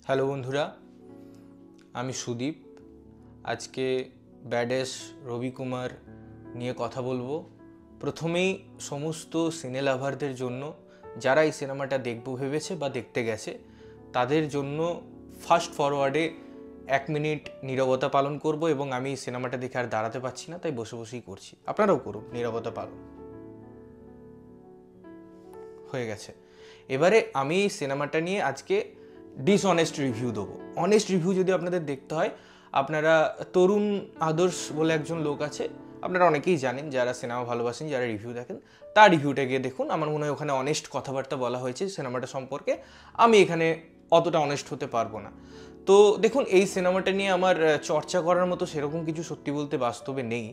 Hello বন্ধুরা, আমি সুদীপ। আজকে ব্যাডেস রবি কুমার নিয়ে কথা বলবো। প্রথমেই সমস্ত সিনে লাভারদের জন্য, যারা এই সিনেমাটা দেখব ভেবেছে বা দেখতে গেছে, তাদের জন্য ফাস্ট ফরওয়ার্ডে 1 মিনিট নীরবতা পালন করব এবং আমি এই সিনেমাটা দেখে আর দাঁড়াতে পারছি না, তাই বসে বসেই করছি। আপনারাও করুন নীরবতা পালন। হয়ে গেছে। এবারে আমি এই সিনেমাটা নিয়ে আজকে ডিসঅনেস্ট রিভিউ দেবো। অনেস্ট রিভিউ যদি আপনাদের দেখতে হয়, আপনারা তরুণ আদর্শ বলে একজন লোক আছে, আপনারা অনেকেই জানেন যারা সিনেমা ভালোবাসেন, যারা রিভিউ দেখেন, তার রিভিউটা গিয়ে দেখুন। আমার মনে হয় ওখানে অনেস্ট কথাবার্তা বলা হয়েছে সিনেমাটা সম্পর্কে। আমি এখানে অতটা অনেস্ট হতে পারবো না। তো দেখুন, এই সিনেমাটা নিয়ে আমার চর্চা করার মতো সেরকম কিছু সত্যি বলতে বাস্তবে নেই।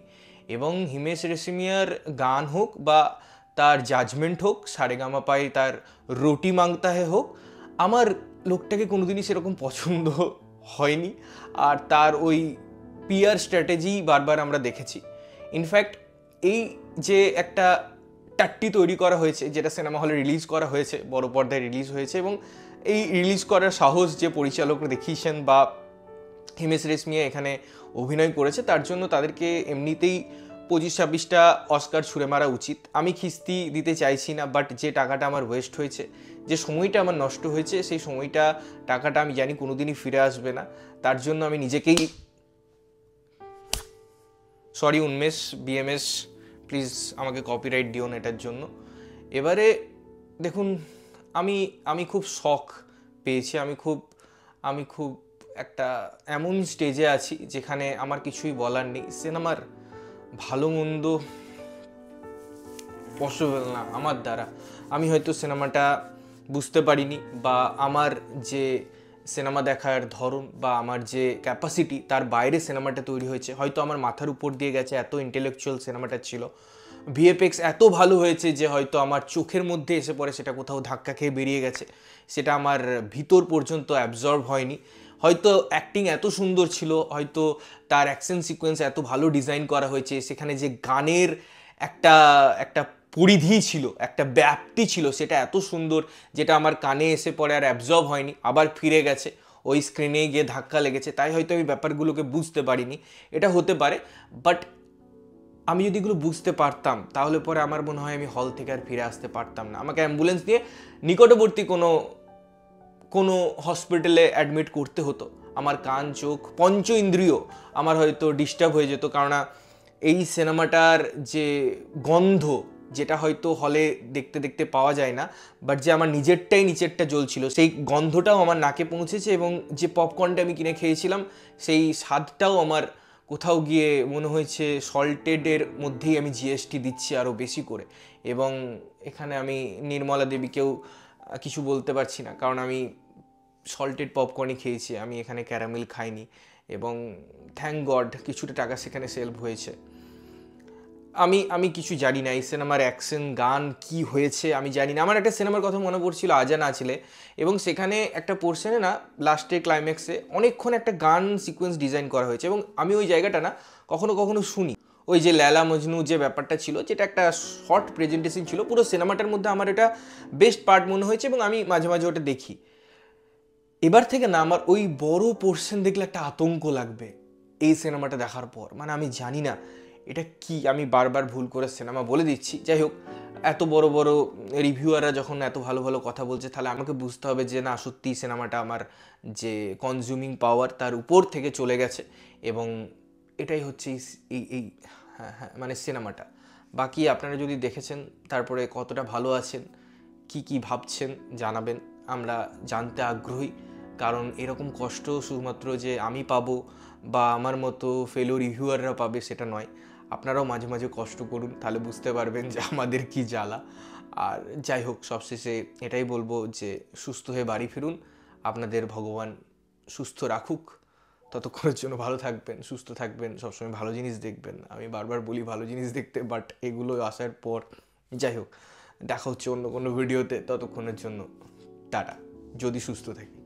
এবং হিমেশ রেশমিয়ার গান হোক বা তার জাজমেন্ট হোক, সারেগামাপায় তার রুটি মাংতা হে হোক, আমার লোকটাকে কোনোদিনই সেরকম পছন্দ হয়নি। আর তার ওই পিআর স্ট্র্যাটেজি বারবার আমরা দেখেছি। ইনফ্যাক্ট এই যে একটা টাট্টি তৈরি করা হয়েছে, যেটা সিনেমা হলে রিলিজ করা হয়েছে, বড় পর্দায় রিলিজ হয়েছে, এবং এই রিলিজ করার সাহস যে পরিচালকরা দেখিয়েছেন বা হিমেশ রেশমিয়া এখানে অভিনয় করেছে, তার জন্য তাদেরকে এমনিতেই 25-26টা অস্কার ছুঁড়ে মারা উচিত। আমি খিস্তি দিতে চাইছি না, বাট যে টাকাটা আমার ওয়েস্ট হয়েছে, যে সময়টা আমার নষ্ট হয়েছে, সেই সময়টা টাকাটা আমি জানি কোনোদিনই ফিরে আসবে না। তার জন্য আমি নিজেকেই সরি উন্মেষ বিএমএস, প্লিজ আমাকে কপিরাইট দিও না এটার জন্য। এবারে দেখুন, আমি আমি খুব শখ পেয়েছি। আমি খুব একটা এমন স্টেজে আছি যেখানে আমার কিছুই বলার নেই। সিনেমার ভালো মন্দ পসিবল না আমার দ্বারা। আমি হয়তো সিনেমাটা বুঝতে পারিনি, বা আমার যে সিনেমা দেখার ধরন বা আমার যে ক্যাপাসিটি, তার বাইরে সিনেমাটা তৈরি হয়েছে। হয়তো আমার মাথার উপর দিয়ে গেছে, এত ইন্টেলেকচুয়াল সিনেমাটা ছিল। ভিএফএক্স এত ভালো হয়েছে যে হয়তো আমার চোখের মধ্যে এসে পড়ে, সেটা কোথাও ধাক্কা খেয়ে বেরিয়ে গেছে, সেটা আমার ভিতর পর্যন্ত অ্যাবজর্ব হয়নি। হয়তো অ্যাক্টিং এত সুন্দর ছিল, হয়তো তার অ্যাকশন সিকোয়েন্স এত ভালো ডিজাইন করা হয়েছে, সেখানে যে গানের একটা একটা পরিধি ছিল, একটা ব্যাপ্তি ছিল, সেটা এত সুন্দর, যেটা আমার কানে এসে পড়ে আর অ্যাবজর্ব হয়নি, আবার ফিরে গেছে, ওই স্ক্রিনে গিয়ে ধাক্কা লেগেছে, তাই হয়তো আমি ব্যাপারগুলোকে বুঝতে পারিনি। এটা হতে পারে। বাট আমি যদি এগুলো বুঝতে পারতাম, তাহলে পরে আমার মনে হয় আমি হল থেকে আর ফিরে আসতে পারতাম না। আমাকে অ্যাম্বুলেন্স দিয়ে নিকটবর্তী কোনো কোনো হসপিটালে অ্যাডমিট করতে হতো। আমার কান, চোখ, পঞ্চ ইন্দ্রিয় আমার হয়তো ডিস্টার্ব হয়ে যেত। কেননা এই সিনেমাটার যে গন্ধ, যেটা হয়তো হলে দেখতে দেখতে পাওয়া যায় না, বাট যে আমার নিচেরটা জ্বলছিল, সেই গন্ধটাও আমার নাকে পৌঁছেছে। এবং যে পপকর্নটা আমি কিনে খেয়েছিলাম, সেই স্বাদটাও আমার কোথাও গিয়ে মনে হয়েছে সল্টেডের মধ্যেই আমি জিএসটি দিচ্ছি আরও বেশি করে। এবং এখানে আমি নির্মলা দেবীকেও কিছু বলতে পারছি না, কারণ আমি সল্টেড পপকর্নই খেয়েছি, আমি এখানে ক্যারামেল খাইনি। এবং থ্যাংক গড কিছুটা টাকা সেখানে সেভ হয়েছে। আমি কিছু জানি না এই সিনেমার অ্যাকশন গান কি হয়েছে, আমি জানি না। আমার একটা সিনেমার কথা মনে পড়ছিল, আজা নাচলে, এবং সেখানে একটা পোর্শনে না, লাস্টে ক্লাইম্যাক্সে অনেকক্ষণ একটা গান সিকোয়েন্স ডিজাইন করা হয়েছে, এবং আমি ওই জায়গাটা না কখনো কখনো শুনি। ওই যে ল্যালা মজনু যে ব্যাপারটা ছিল, যেটা একটা শর্ট প্রেজেন্টেশন ছিল, পুরো সিনেমাটার মধ্যে আমার এটা বেস্ট পার্ট মনে হয়েছে, এবং আমি মাঝে মাঝে ওটা দেখি। এবার থেকে না আমার ওই বড় পোর্শন দেখলে একটা আতঙ্ক লাগবে এই সিনেমাটা দেখার পর। মানে আমি জানি না এটা কি, আমি বারবার ভুল করে সিনেমা বলে দিচ্ছি। যাই হোক, এত বড় বড় রিভিউয়াররা যখন এত ভালো ভালো কথা বলছে, তাহলে আমাকে বুঝতে হবে যে না, সত্যি সিনেমাটা আমার যে কনজিউমিং পাওয়ার তার উপর থেকে চলে গেছে। এবং এটাই হচ্ছে এই এই হ্যাঁ হ্যাঁ মানে সিনেমাটা। বাকি আপনারা যদি দেখেছেন, তারপরে কতটা ভালো আছেন, কি কি ভাবছেন জানাবেন, আমরা জানতে আগ্রহী। কারণ এরকম কষ্ট শুধুমাত্র যে আমি পাবো বা আমার মতো ফেলো রিভিউয়াররা পাবে সেটা নয়। আপনারাও মাঝে মাঝে কষ্ট করুন, তাহলে বুঝতে পারবেন যে আমাদের কি জ্বালা। আর যাই হোক, সবশেষে এটাই বলবো যে সুস্থ হয়ে বাড়ি ফিরুন। আপনাদের ভগবান সুস্থ রাখুক। ততক্ষণের জন্য ভালো থাকবেন, সুস্থ থাকবেন, সবসময় ভালো জিনিস দেখবেন। আমি বারবার বলি ভালো জিনিস দেখতে, বাট এগুলো আসার পর যাই হোক, দেখা হচ্ছে অন্য কোনো ভিডিওতে। ততক্ষণের জন্য টাটা, যদি সুস্থ থাকি।